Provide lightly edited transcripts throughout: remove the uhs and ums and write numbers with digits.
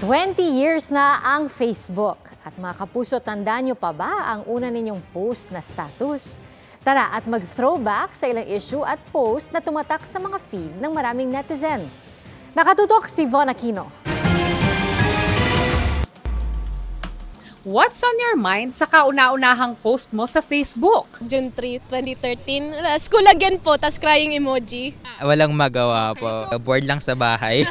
20 years na ang Facebook. At mga kapuso, tandaan nyo pa ba ang una ninyong post na status? Tara at mag-throwback sa ilang issue at post na tumatak sa mga feed ng maraming netizen. Nakatutok si Von Aquino. What's on your mind sa kauna-unahang post mo sa Facebook? June 3, 2013. School again po, tas crying emoji. Walang magawa po. Bored lang sa bahay.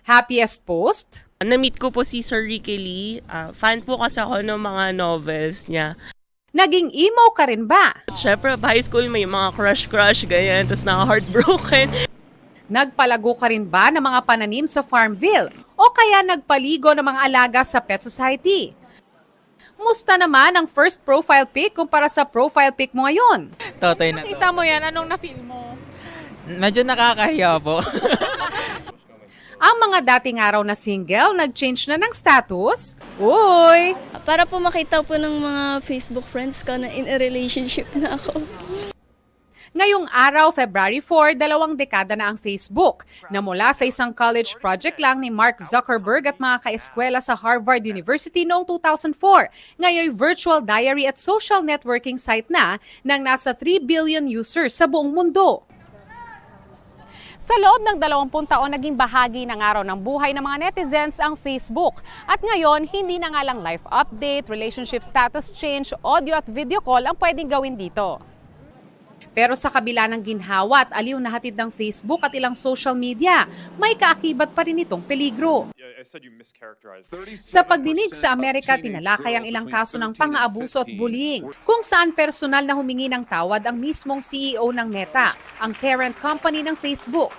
Happiest post? Na-meet ko po si Sir Ricky Lee. Fan po kasi ako ng mga novels niya. Naging emo ka rin ba? Siyempre, high school may mga crush, ganyan. Tapos naka-heartbroken. Nagpalago ka rin ba ng mga pananim sa Farmville? O kaya nagpaligo ng mga alaga sa Pet Society? Musta naman ang first profile pic kumpara sa profile pic mo ngayon? Totoy na to. Nakita mo yan, anong na-feel mo? Medyo nakakahiya po. Ang mga dating araw na single, nag-change na ng status? Uy! Para po makita po ng mga Facebook friends ko na in a relationship na ako. Ngayong araw, February 4, 2 dekada na ang Facebook, na mula sa isang college project lang ni Mark Zuckerberg at mga kaeskwela sa Harvard University noong 2004. Ngayon, virtual diary at social networking site na ng nasa 3 billion users sa buong mundo. Sa loob ng 20 taon, naging bahagi ng araw ng buhay ng mga netizens ang Facebook. At ngayon, hindi na nga lang life update, relationship status change, audio at video call ang pwedeng gawin dito. Pero sa kabila ng ginhawa at aliw na hatid ng Facebook at ilang social media, may kaakibat pa rin itong peligro. Sa pagdinig sa Amerika, tinalakay ang ilang kaso ng pang-aabuso at bullying, kung saan personal na humingi ng tawad ang mismong CEO ng Meta, ang parent company ng Facebook.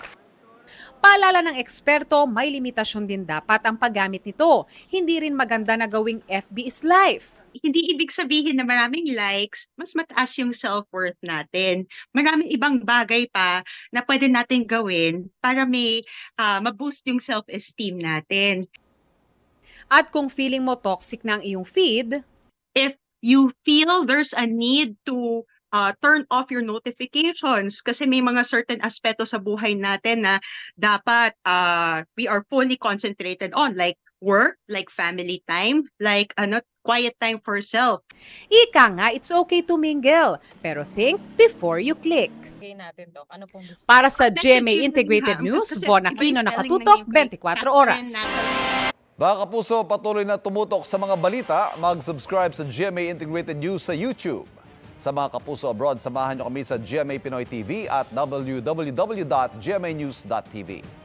Paalala ng eksperto, may limitasyon din dapat ang paggamit nito. Hindi rin maganda na gawing FB is life. Hindi ibig sabihin na maraming likes, mas mataas yung self-worth natin. Maraming ibang bagay pa na pwede natin gawin para may ma-boost yung self-esteem natin. At kung feeling mo toxic na ang iyong feed, if you feel there's a need to turn off your notifications kasi may mga certain aspeto sa buhay natin na dapat we are fully concentrated on, like work, like family time, like quiet time for self. Ika nga, it's okay to mingle, pero think before you click. Para sa GMA Integrated News, Von Aquino, nakatutok, 24 oras. Mga kapuso, patuloy na tumutok sa mga balita. Mag-subscribe sa GMA Integrated News sa YouTube. Sa mga kapuso abroad, samahan nyo kami sa GMA Pinoy TV at www.gmanews.tv.